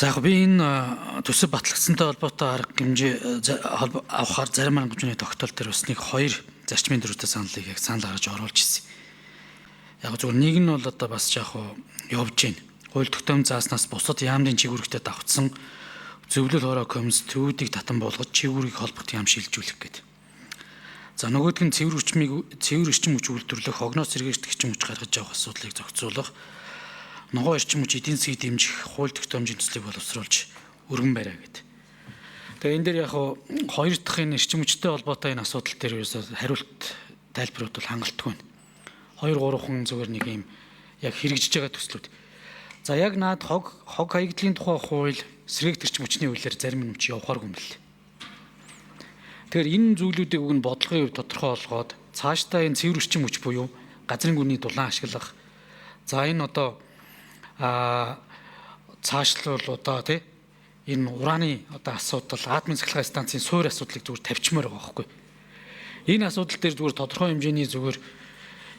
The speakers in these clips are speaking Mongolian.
За яг би энэ төсөв батлагдсантай холбоотой арга хэмжээ авахар зарим арга хэмжээний тогтоол дээр бас нэг хоёр зарчмын дөрвтэй саналыг яг санал гаргаж оруулж ирсэн. Яг зөвхөн нэг нь бол одоо бас яг явж байна. Хууль тогтоом зааснаас бусад яамны чигүүрэгтэй давтсан зөвлөл хороо комисс төвүүдийг татан болгож чигүүрийг холбох яам шилжүүлэх гэдэг. За нөгөөдг нь цэвэр эрчим хүч үйлдвэрлэх, огноос сэргийгдэх эрчим хүч гаргаж авах асуудлыг зохицуулах, ногоон эрчим хүч эдийн засгийг дэмжих хууль тогтоомжийн төслийг боловсруулж өргөн бариа гэдэг. Тэгээ энэ дээр яг хоёр дахь энэ эрчим хүчтэй холбоотой энэ асуудал дээр хариулт тайлбарууд бол хангалтгүй байна. 2-3 зүгээр нэг юм яг хэрэгжиж байгаа төслүүд. За яг наад хог хаягдлын тухай хууль сэргээгт эрчим хүчний хуулиар зарим юм чи явахааргүй юм л. Тэгэхээр энэ зүйлүүдийг уг нь бодлогын хувьд тодорхой болгоод цаашдаа энэ цэвэр эрчим хүч буюу газрын гүний дулаан ашиглах. За энэ одоо цаашлал одоо тий энэ ураны одоо асуудал атомын цахилгаан станцын суур асуудлыг зүгээр тавьчмаар байгаа байхгүй. Энэ асуудал дээр зүгээр тодорхой хэмжээний зүгээр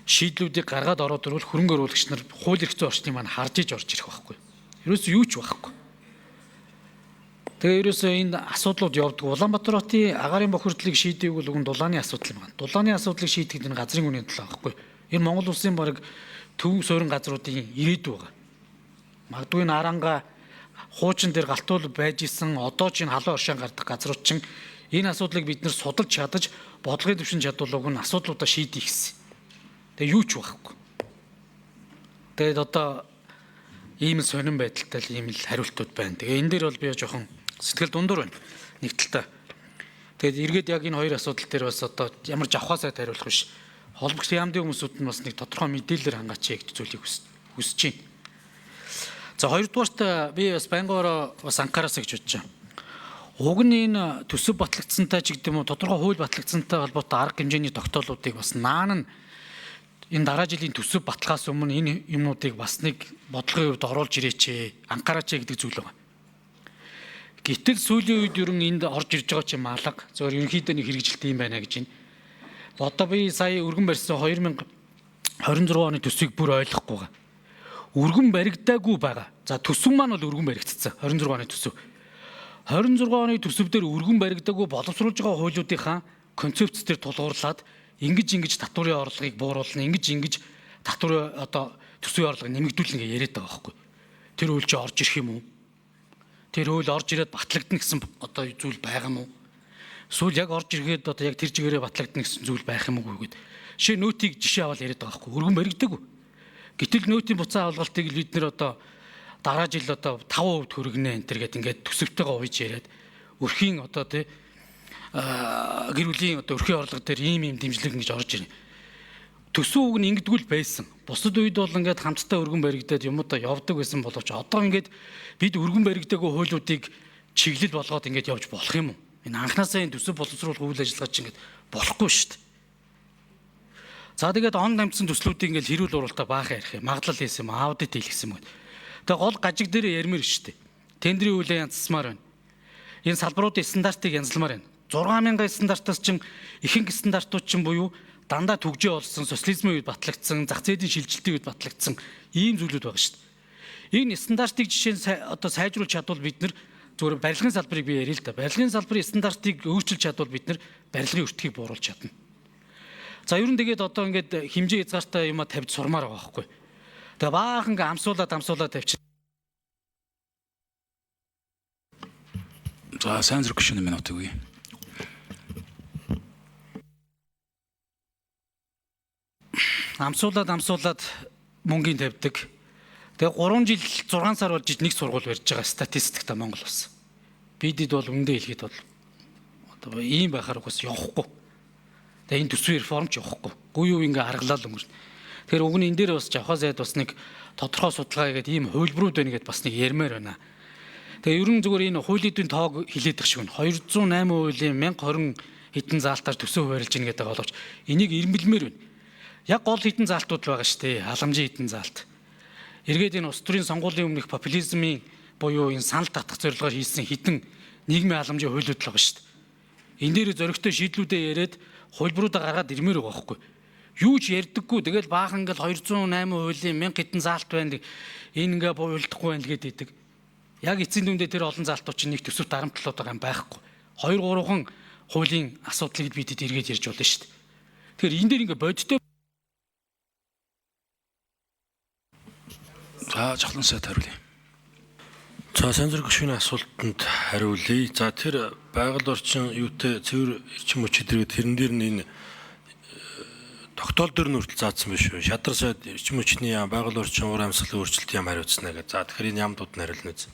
шийдлүүдийг гаргаад ороод ирвэл хөрөнгө оруулагч нар хууль эрх зүйн орчныг маань харж иж орж ирэх байхгүй. Ерөөсөө юу ч байхгүй. Тэгээ ерөөсөө энэ асуудлууд явдаг. Улаанбаатар хотын агаарын бохирдлыг шийдээг бол уг нь дулааны асуудал юм байна. Дулааны асуудлыг шийдэхэд энэ газрын үнийн төлөө байхгүй. Энэ Монгол улсын бараг төв суурин газруудын ирээдүй байгаа. Магадгүй энэ аранга хуучин дээр галтуул байж исэн одоо ч энэ халуун оршин гардаг газрууд чинь энэ асуудлыг бид нэр судалж чадаж бодлогын түвшин чадварлыг нь асуудлуудаа шийдэх гэсэн. Тэгээ юу ч байхгүй. Тэгээд одоо ийм л сонирн байдалтай л ийм л хариултууд байна. Тэгээ энэ дээр бол би жоохон сэтгэл дундуур байна. Нэг талтай. Тэгээд эргээд яг энэ хоёр асуудал дээр бас одоо ямар жавхаасаа хариулах биш. Холбогч яамдын хүмүүсүүд нь бас нэг тодорхой мэдээлэлээр хангаач гэдэг зүйлийг хүсэж байна. За хоёрдугаарт би бас байнгаараа бас анхаараасаа гэж бодож байна. Уг нь энэ төсөв батлагдсантай ч гэдэг юм уу тодорхой хууль батлагдсантай холбоотой арга хэмжээний тогтоолуудыг бас наан нь энэ дараа жилийн төсөв батлахаас өмнө энэ юмнуудыг бас нэг бодлогын хувьд оруулж ирээч, анхаараач гэдэг зүйл байна. Гэтэл сүүлийн үед ер нь энд орж ирж байгаа ч юм алга. Зөвхөн ерөнхийдөө нэг хэрэгжилт юм байна гэж байна. Одоо би сая өргөн барьсан 2026 оны төсвийг бүр ойлгохгүй байгаа. Өргөн баригдаагүй байгаа. За төсөв маань бол өргөн баригдсан 26 оны төсөв. 26 оны төсөв дээр өргөн баригдаагүй боловсруулж байгаа хуулиудынхаа концепц дээр тулгуурлаад ингэж татварын орлогыг бууруулна, ингэж татварын одоо төсвийн орлогыг нэмэгдүүлнэ гэж яриад байгаа байхгүй. Тэр хууль чи орж ирэх юм уу? Тэр хууль орж ирээд батлагдана гэсэн одоо зүйл байгаа юм уу? Эсвэл яг орж ирэхэд одоо яг тэр чигээрээ батлагдана гэсэн зүйл байх юм уу гэдэг. Жишээ нөтийг жишээ аваад яриад байгаа байхгүй. Өргөн баригдаагүй. Гэтэл нөтийн буцаан авалгалтыг бид нэр одоо дараа жил одоо 5% хөргөнэ энэ төр гэдэг ингээд төсөвтэйгээ ууж яриад өрхийн одоо тий гэр бүлийн одоо өрхийн орлого дээр ийм дэмжлэг ингэж орж ирнэ. Төсөв үг нь ингэдэггүй байсан. Бусад үед бол ингээд хамтдаа өргөн баригдаад юмудаа явдаг байсан боловч одоо ингээд бид өргөн баригдаагүй хуулиудыг чиглэл болгоод ингээд явж болох юм уу? Энэ анханасаа энэ төсөв боловсруулах үйл ажиллагаа чинь ингээд болохгүй шүү дээ. За тэгээд он намжсан төслүүдийг ингээд хэрүүл уралдаа баахаа ярих юм. Магадлал хийсэн юм, аудит хийлгэсэн юм. Тэгээд гол гажиг дээр ярмэр шүү дээ. Тендерийн үйлээ янзсмаар байна. Энэ салбаруудын стандартыг янзалмаар байна. 6000 стандартаас чинь ихэнх стандартууд чинь буюу дандаа түгжээ олсон, социализмын үед батлагдсан, зах зээлийн шилжилтийн үед батлагдсан ийм зүйлүүд байгаа шүү дээ. Энэ стандартыг жишээ нь одоо сайжруулж чадвал бид нар зөвхөн барилгын салбарыг би ярил л да. Барилгын салбарын стандартыг өөрчилж чадвал бид нар барилгын өртгийг бууруулж чадна. За ер нь тэгээд одоо ингээд хэмжээ хязгаартай юма тавьж сурмаар байгаа байхгүй. Тэгээ баахан ингээ амсуулаад тавьчих. За сайн зэрэг гүшин минут үгүй. Амсуулаад мөнгөний тавьдаг. Тэгээ 3 жил 6 сар болж нэг сургууль барьж байгаа статистикта Монгол бас. Бидэд бол үндэ хэлгээд бол одоо ийм байхаар угс явахгүй. Тэгээ энэ төсвийн реформ ч явахгүй. Гүн юу ингээ аргалал өнгөрнө. Тэгэхээр уг нь энэ дээр бас жавхаа зайд бас нэг тодорхой судалгаа хийгээд ийм хувилбарууд байна гэдээ бас нэг ярмаар байна. Тэгээ ерөн зүгээр энэ хуулийн тоог хилээд их шиг нь 208 хуулийн 1020 хэдэн заалтаар төсөв хуваарлж ийн гэдэг боловч энийг ирмэлмээр байна. Яг гол хэдэн заалтууд байгаа шүү дээ. Халамжийн хэдэн заалт. Эргээд энэ улс төрийн сонгуулийн өмнөх популизмын буюу энэ санал татах зорилгоор хийсэн хэдэн нийгмийн халамжийн хуулиуд л байгаа шүү дээ. Энэ дээр зөрөгтэй шийдлүүдээ яриад хуулбаруудаа гаргаад ирмээр байгаа байхгүй. Юу ч ярьдаггүй. Тэгэл баахан ингээл 208 хуулийн 1000 хэдэн заалт байна. Энэ ингээ буйлдахгүй байна л гэдэг. яг эцсийн дүндээ тэр олон залтууд чинь нэг төсөвт дарамтлаад байгаа юм байхгүй. 2-3 хуулийн асуудлыг бидэд эргээд ярьж болно шүү дээ. Тэгэхээр энэ дээр ингээ бодиттой. За жахлан сайд хариулъя. За сайн зэрэг гүшүүний асуултанд хариулъя. За тэр байгаль орчин юутай цэвэр эрчим хүч хэрэгэд тэрэн дээр нь энэ тогтоол дээр нь хүртэл заасан биш үү? Шадар сайд эрчим хүчний яам, байгаль орчин уур амьсгалын өөрчлөлтийн яам хариуцсан гэж. За тэгэхээр энэ яамдууд нь хариулна үз.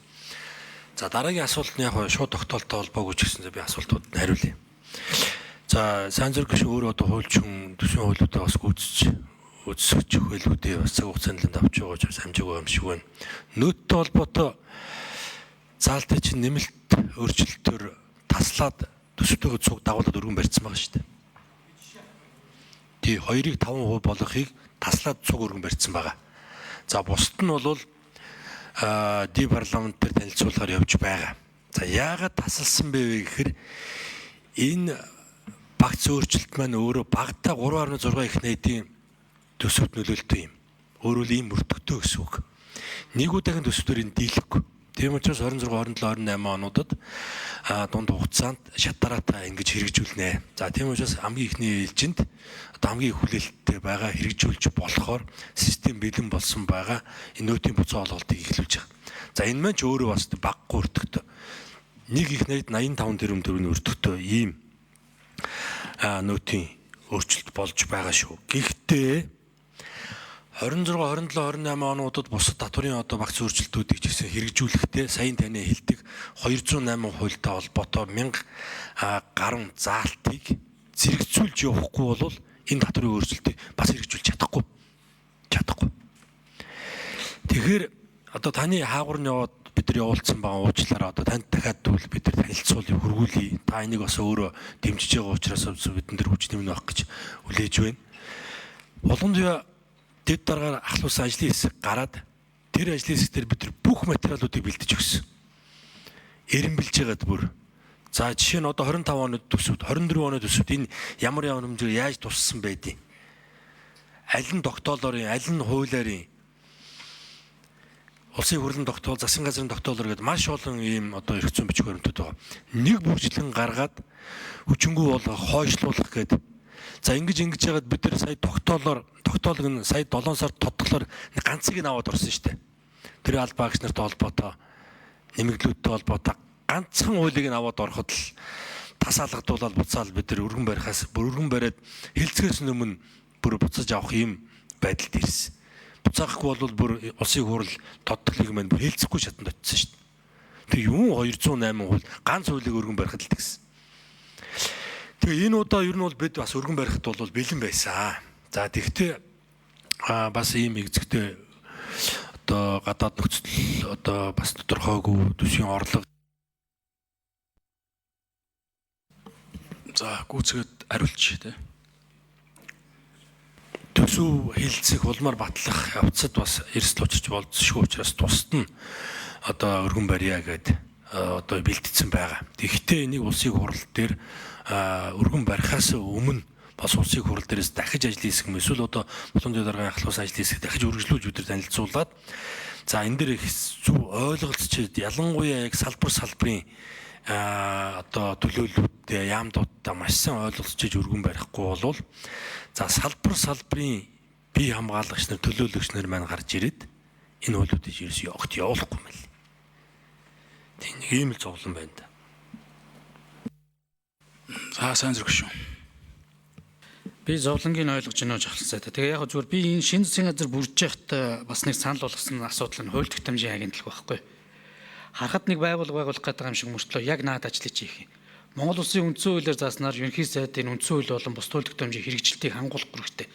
За дараагийн асуулт нь яг шууд тогтоолтой холбоогүй ч гэсэн би асуултуудад хариулъя. За сайн зэрэг гүшүүн өөрөө одоо хуульчин төсвийн хуулиудаа бас үзсэж хөлгүүдээ бас цаг хугацаанд авч байгаа учраас амжаагүй юм шиг байна. Нөөцтэй холбоотой заалтын чинь нэмэлт өөрчлөлтөөр таслаад төсөвтөөгөө цуг дагуулад өргөн барьсан байгаа шүү дээ. Тий 2-ыг 5% болгохыг таслаад цуг өргөн барьсан байгаа. За бусд нь бол ди парламент дээр танилцуулахаар явж байгаа. За яагаад тасалсан бэ гэхээр энэ багц өөрчлөлт маань өөрөө багтаа 3.6 их найдын төсөвт нөлөөлтөө юм. Өөрөөр ийм мөрдөгтэй гэсэн үг. Нэг удаагийн төсвөр энэ дийлэхгүй. Тийм учраас 26, 27, 28 онуудад дунд хугацаанд шатараатай ингэж хэрэгжүүлнэ. За тийм учраас хамгийн ихний ээлжинд одоо хамгийн их хүлээлттэй байгаа хэрэгжүүлж болохоор систем бэлэн болсон байгаа энэ нөөтийн буцаа олголтыг эхлүүлж байгаа. За энэ маань ч өөрөө бас баггүй өртөгтэй. Нэг их найд 85 тэрбум төгрөгийн өртөгтэй ийм нөөтийн өөрчлөлт болж байгаа шүү. Гэхдээ 26, 27, 28 онуудад бусад татварын одоо багц өөрчлөлтүүдийг ч гэсэн хэрэгжүүлэхдээ саяын таны хэлдэг 208 хуультай холбоотой 1000 гаруй заалтыг зэрэгцүүлж явахгүй бол энэ татварын өөрчлөлтийг бас хэрэгжүүлж чадахгүй. Тэгэхээр одоо таны хаагур нь яваад бид нар явуулсан байгаа уучлаарай одоо танд дахиад дүүл бид нар танилцуулъя хөргүүлье. Та энийг бас өөрөө дэмжиж байгаа учраас бидэн дээр хүч нэмнэ байх гэж хүлээж байна. Боломжтой дэд дараагаар ахлуулсан ажлын хэсэг гараад тэр ажлын хэсэг дээр бид нар бүх материалуудыг бэлдэж өгсөн. Эренбилж байгаад бүр. За жишээ нь одоо 25 оны төсөвт 24 оны төсөвт энэ ямар хэмжээр яаж туссан байдیں۔ Аль нь тогтоолоорын, аль нь хуулиарын улсын хурлын тогтоол, засгийн газрын тогтоолоор гэдэг маш олон ийм одоо эрх зүйн бичиг баримтууд байгаа. Нэг бүржлэн гаргаад хүчингү болгох, хойшлуулах гэдэг. За ингэж яагаад бид нар сая тогтоолог нь сая 7 сард тодглохоор ганцыг нь аваад орсон шүү дээ. Тэр аль багш нартай холбоотой нэмэгдлүүдтэй холбоотой ганцхан хуулийг нь аваад ороход л тасаалгадуулаад буцаал бид нар өргөн бариад хилцгээс өмнө бүр буцаж авах юм байдалд ирсэн. Буцаахгүй бол бүр улсын хурал тодглохыг мань бүр хилцэхгүй шатанд очсон шүү дээ. Тэг юм 208 хууль ганц хуулийг өргөн барихад л тэгсэн. Тэгээ энэ удаа ер нь бол бид бас өргөн барихад бол бэлэн байсан. За тэгвэл бас иймэгзэгтэй одоо гадаад нөхцөл одоо бас тодорхойгүй төсвийн орлого. За гүйцэтгэд хариулчих тий. Төсөв хилцэх улмаар батлах явцад бас эрсдэл учирч болцсохгүй учраас тусад нь одоо өргөн барья гэдэг одоо бэлтгэсэн байгаа. Тэгэхдээ энийг улсын хурал дээр өргөн барихаас өмнө бас улсын хурал дээрээс дахиж ажлын хэсэг юм эсвэл одоо боломжтой дараагийн ахлуулсан ажлын хэсэг дахиж үргэлжлүүлж бид нар танилцуулаад за энэ дээр их зөв ойлголцчихэд ялангуяа яг салбарын одоо төлөөлөлтөд яамдуудаа маш сайн ойлголцож өргөн барихгүй болвол за салбарын бие хамгаалагч нар төлөөлөгч нар маань гарч ирээд энэ хуулиудыг ерөөс огт явуулахгүй мэл. Тэг нэг ийм л зовлон байна да. За сайн зэрэг шүү. Би зовлонгийн ойлгож байна жахалсаа. Тэгээ яг зүгээр би энэ шинэ засгийн газар бүрдэж байхад бас нэг санал болгосон асуудал нь хууль тогтоомжийн агентлаг байхгүй. Харахад нэг байгууллага байгуулах гэдэг юм шиг мөртлөө яг наад ажлыг хийх юм. Монгол Улсын үндсэн хуулиар зааснаар ерөнхий сайдын үндсэн хууль болон бус хууль тогтоомжийн хэрэгжилтийг хангуулах хэрэгтэй.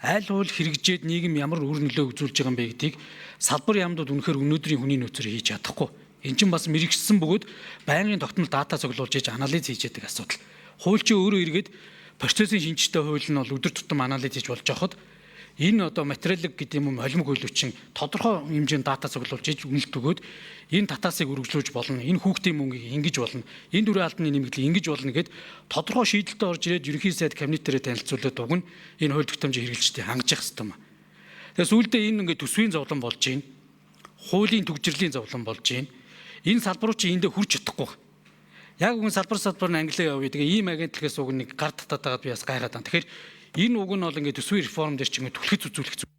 Аль хууль хэрэгжээд нийгэм ямар үр нөлөө үзүүлж байгаа юм бэ гэдгийг салбар яамдууд үнэхээр өнөөдрийн хүний нөөцөөр хийж чадахгүй. Эн чинь бас мэрэгчсэн бөгөөд байнгын тогтмол дата цуглуулж хийж анализ хийж яадаг асуудал. Хууль чинь өөрөө эргээд процессын шинжтэй хууль нь бол өдөр тутам анализ хийж болж байхад энэ одоо материалог гэдэг юм холимог хөлөвчин тодорхой хэмжээнд дата цуглуулж хийж үнэлт өгөөд энэ татаасыг үргэлжлүүлж болно. Энэ хүүхдийн мөнгийг ингэж болно. Энэ дүрийн албаны нэмэгдлийг ингэж болно гэд тодорхой шийдэлтэй орж ирээд ерөнхий сайд кабинетээр танилцуулаад өгнө. Энэ хууль тогтоомжийн хэрэгжилтийг хангаж явах хэрэгтэй юм. Тэгээс сүүлдээ энэ ингээд төсвийн зовлон болж байна. Хуулийн төгжрлийн зовлон болж байна. Энэ салбар чи эндээ хүрч чадахгүй. Яг үн салбар нь англиа явъя. Тэгээ ийм агентлагаас уг нэг гар татаад байгаад би бас гайхаад байна. Тэгэхээр энэ уг нь бол ингээд төсвийн реформ дээр ч юм уу түлхэж үзүүлэх зүйл.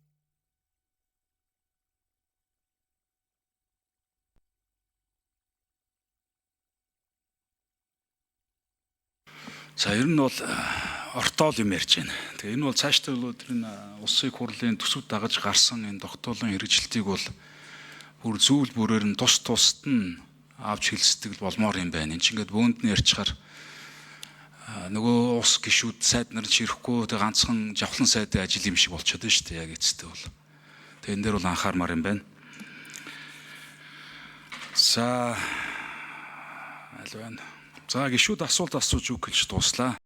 За ер нь бол ортоол юм ярьж байна. Тэгээ энэ бол цаашдаа бол энэ улсын их хурлын төсөв дагаж гарсан энэ тогтоолын хэрэгжилтийг бол бүр зүйл бүрээр нь тусад нь авч хэлцдэг болмоор юм байна. Энд чинь ингээд бөөнд нь ярьчихаар нөгөө ус гişүүд сайд нар чирэхгүй тэгээ ганцхан жавхлан сайдын ажил юм шиг болчиход байна шүү дээ. Яг эцэстээ бол. Тэгээ энэ дээр бол анхаармаар юм байна. За аль байна. За гişүүд асуулт асууж үг хэлж дууслаа.